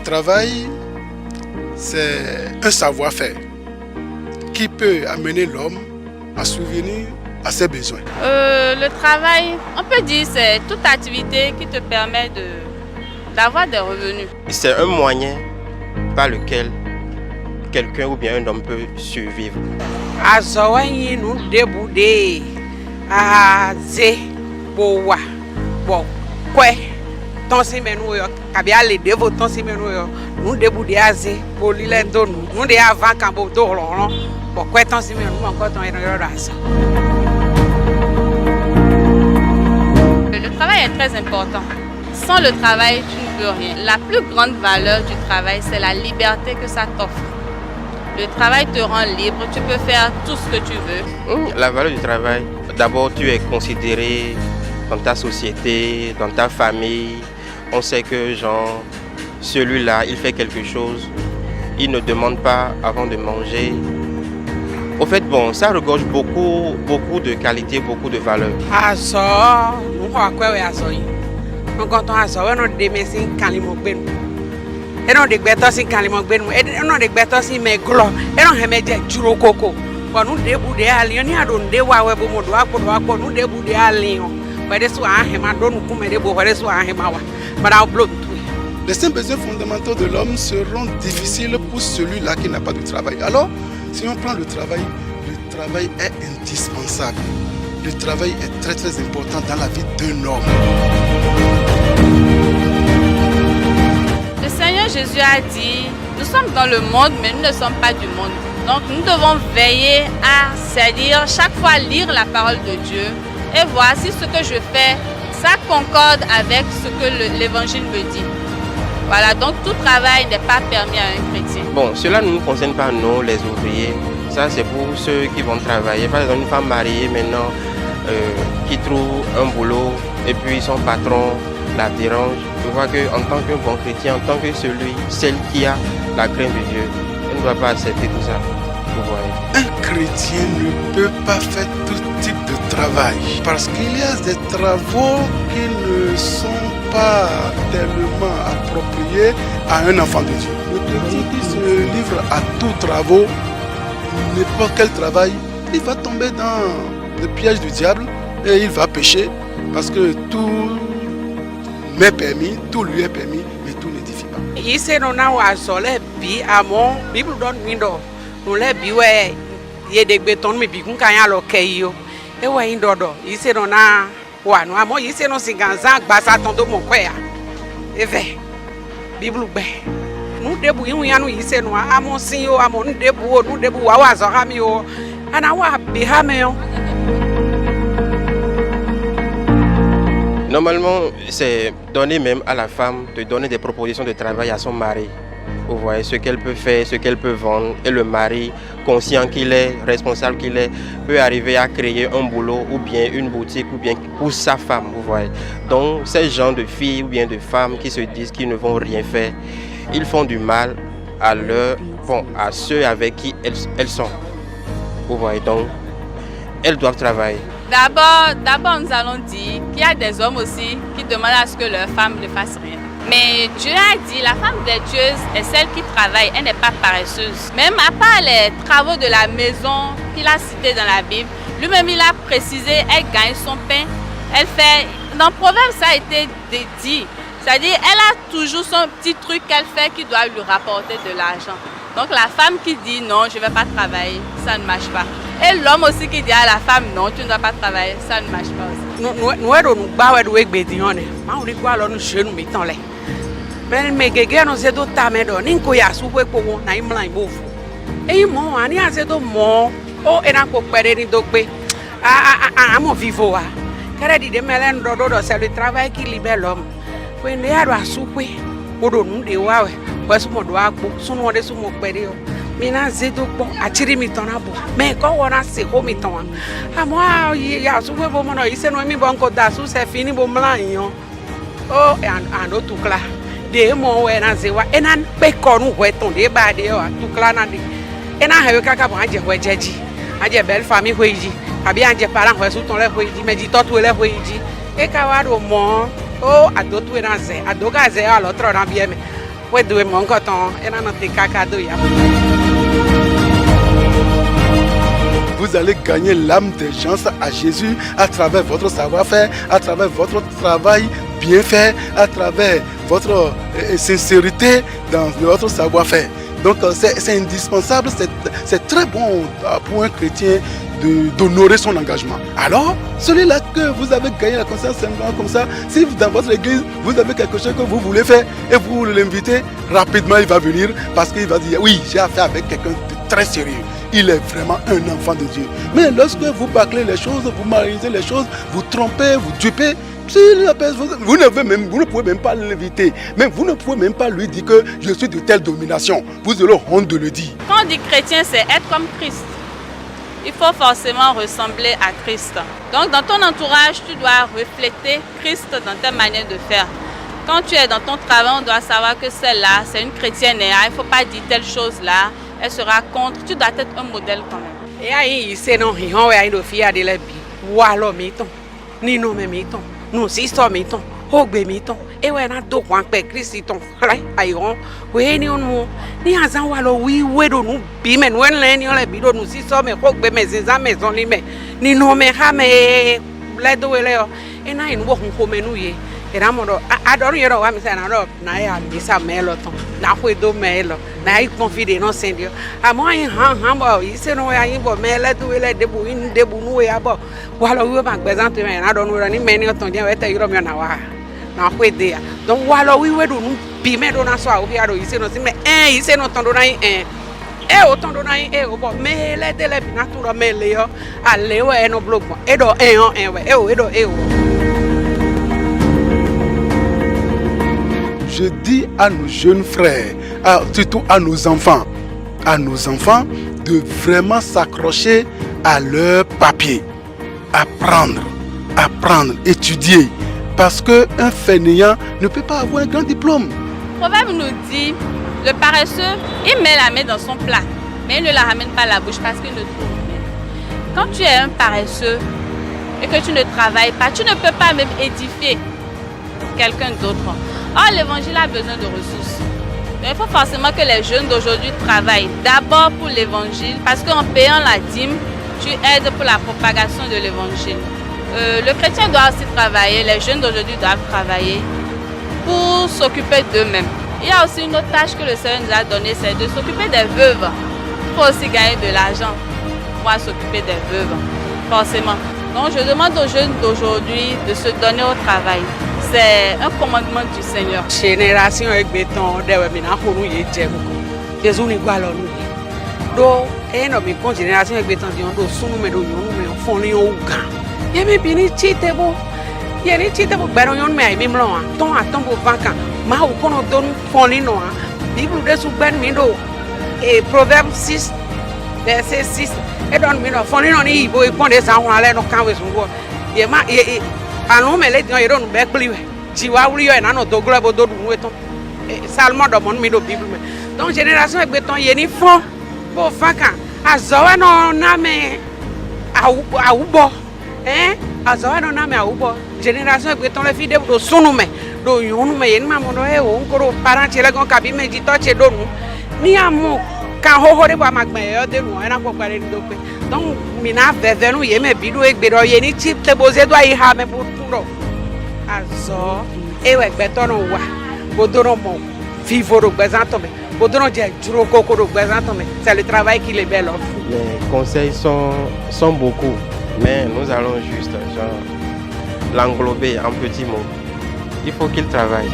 travail, c'est un savoir-faire qui peut amener l'homme à subvenir à ses besoins. Le travail, on peut dire, c'est toute activité qui te permet d'avoir des revenus. C'est un moyen par lequel quelqu'un ou bien un homme peut survivre. Le travail est très important. Sans le travail, tu ne peux rien. La plus grande valeur du travail, c'est la liberté que ça t'offre. Le travail te rend libre, tu peux faire tout ce que tu veux. La valeur du travail, d'abord tu es considéré dans ta société, dans ta famille. On sait que genre, celui-là, il fait quelque chose. Il ne demande pas avant de manger. Au fait, bon, ça regorge beaucoup de qualités, beaucoup de valeurs. Les cinq besoins fondamentaux de l'homme seront difficiles pour celui-là qui n'a pas de travail. Alors, si on prend le travail est indispensable. Le travail est très très important dans la vie d'un homme. Le Seigneur Jésus a dit, nous sommes dans le monde, mais nous ne sommes pas du monde. Donc nous devons veiller à, c'est-à-dire chaque fois lire la parole de Dieu et voir si ce que je fais, ça concorde avec ce que l'évangile me dit. Voilà, donc tout travail n'est pas permis à un chrétien. Bon, cela ne nous concerne pas, nous, les ouvriers. Ça, c'est pour ceux qui vont travailler. Par exemple, une femme mariée maintenant qui trouve un boulot et puis son patron la dérange. Je vois qu'en tant que bon chrétien, en tant que celle qui a la crainte de Dieu, elle ne doit pas accepter tout ça. Vous voyez. Un chrétien ne peut pas faire tout type de travail parce qu'il y a des travaux qui ne sont pas tellement appropriés à un enfant de Dieu. Le chrétien qui se livre à tout travaux, n'importe quel travail, il va tomber dans le piège du diable et il va pécher parce que tout m'est permis, tout lui est permis, mais tout n'édifie pas. Normalement, c'est donner même à la femme de donner des propositions de travail à son mari. Vous voyez ce qu'elle peut faire, ce qu'elle peut vendre. Et le mari, conscient qu'il est, responsable qu'il est, peut arriver à créer un boulot ou bien une boutique ou bien pour sa femme. Vous voyez. Donc, ces gens de filles ou bien de femmes qui se disent qu'ils ne vont rien faire, ils font du mal à à ceux avec qui elles sont. Vous voyez. Donc, elles doivent travailler. D'abord, nous allons dire qu'il y a des hommes aussi qui demandent à ce que leur femme ne fasse rien. Mais Dieu a dit, la femme vertueuse est celle qui travaille, elle n'est pas paresseuse. Même à part les travaux de la maison qu'il a cités dans la Bible, lui-même il a précisé, elle gagne son pain, elle fait... Dans Proverbe, ça a été dit. C'est-à-dire, elle a toujours son petit truc qu'elle fait qui doit lui rapporter de l'argent. Donc la femme qui dit non, je ne vais pas travailler, ça ne marche pas. Et l'homme aussi qui dit à la femme non, tu ne dois pas travailler, ça ne marche pas aussi. C'est le travail qui libère l'homme. Mina zedo bo achiri mitona bo me ko wona se ho miton amwa ya su we bo mo no ise no mi bo nko da su se fini bo mlan yan o and o tukla de mo we na ze wa enan pe ko nu we ton de ba de o tukla na de ena ha we kaka bo anje we jeji anje bel family we ji abi anje parent we su ton le we ji meji to tu le we ji e ka wa do mo o adotu na ze adoga ze a lo tro na bi eme Ouais, doué mon coton, et là, notre caca de yam. Vous allez gagner l'âme des gens à Jésus à travers votre savoir-faire, à travers votre travail bien fait, à travers votre sincérité dans votre savoir-faire. Donc c'est indispensable, c'est très bon pour un chrétien d'honorer son engagement. Alors, celui-là que vous avez gagné la conscience simplement comme ça, si dans votre église, vous avez quelque chose que vous voulez faire et vous l'invitez, rapidement il va venir parce qu'il va dire, oui, j'ai affaire avec quelqu'un de très sérieux. Il est vraiment un enfant de Dieu. Mais lorsque vous bâclez les choses, vous marisez les choses, vous trompez, vous dupez, vous ne pouvez même pas l'inviter. Mais vous ne pouvez même pas lui dire que je suis de telle domination. Vous aurez honte de le dire. Quand on dit chrétien, c'est être comme Christ. Il faut forcément ressembler à Christ. Donc dans ton entourage, tu dois refléter Christ dans ta manière de faire. Quand tu es dans ton travail, on doit savoir que celle-là, c'est une chrétienne. Il ne faut pas dire telle chose-là. Elle sera contre. Tu dois être un modèle quand même. Et aí, c'est non, il y a une fille à la vie. Ou alors, mettons. Ni non, mais mettons. Nous, si ça, mettons. Ogbe, mettons. Et ouais, on a deux points de Christon. Aïe, oui, ni on ni à ça, ou alors, oui, oui, nous, bimen, ou l'un, les bidons, nous, si ça, mais ogbe, mais c'est à maison, ni non, mais ramé, les deux, et n'a une voix, on peut nous y. Et là, I don't know what I'm saying. I am this a male. Now we do male. Now you confide no send you. I'm on humble. You say no, I am but male. Do we let the boy in the boon about while we were back present to me. I don't know any many of them. I tell you, now wait there. Don't while we were doing be made on us. We are you say nothing. You say not on the autant de naïe, bon, mais les délais naturels, mais Léo, à Léo et nos blocs, et do, Je dis à nos jeunes frères, surtout à nos enfants, de vraiment s'accrocher à leur papier, apprendre, étudier, parce qu'un fainéant ne peut pas avoir un grand diplôme. Le proverbe nous dit, le paresseux, il met la main dans son plat, mais il ne la ramène pas à la bouche parce qu'il ne trouve rien. Quand tu es un paresseux et que tu ne travailles pas, tu ne peux pas même édifier quelqu'un d'autre. Or, l'évangile a besoin de ressources. Donc, il faut forcément que les jeunes d'aujourd'hui travaillent d'abord pour l'évangile, parce qu'en payant la dîme, tu aides pour la propagation de l'évangile. Le chrétien doit aussi travailler, les jeunes d'aujourd'hui doivent travailler pour s'occuper d'eux-mêmes. Il y a aussi une autre tâche que le Seigneur nous a donnée, c'est de s'occuper des veuves. Il faut aussi gagner de l'argent pour s'occuper des veuves, forcément. Donc je demande aux jeunes d'aujourd'hui de se donner au travail. C'est un commandement du Seigneur. Génération avec béton, Jésus n'est pas là. Donc, et non, mais quand génération avec béton, on doit s'en mettre au yon, on fait au gant. Il y a même une petite bon. Il y a une petite bon. Ben on met même là. Ton attend pour 20 ans. Ma ou qu'on donne fondé non. Bible de sous ben mido. Et Proverbe 6, verset 6. Et donne mido fondé non il faut prendre ça on allait non quand vous sont. Et ma et allons mais les gens ils donne bec plus. Jiwa wuli yo na no dogla bo do nous eton. Salmo do mon mido Bible. Donc génération avec béton il y a ni fond pour 20 ans. Azawa no na me aubo. Azawa no na me aubo. Génération avec béton les filles de sonume. Do yonu me yen ma mono e o nkoro parent chele gon kabi me di touch do nu. Ni amu kan ho hore ba magba e de nu e na ko pare do pe. Donc mi na veve nu ye me bidu e gbero ye ni chip te boze do ai ha me bu turo. Azo e we gbeto no wa. Bodoro mo vivre au présent me. Bodoro je juro koko do présent me. C'est le travail qui les belle offre. Les conseils sont beaucoup, mais nous allons juste l'englober en petits mots. Il faut qu'il travaille.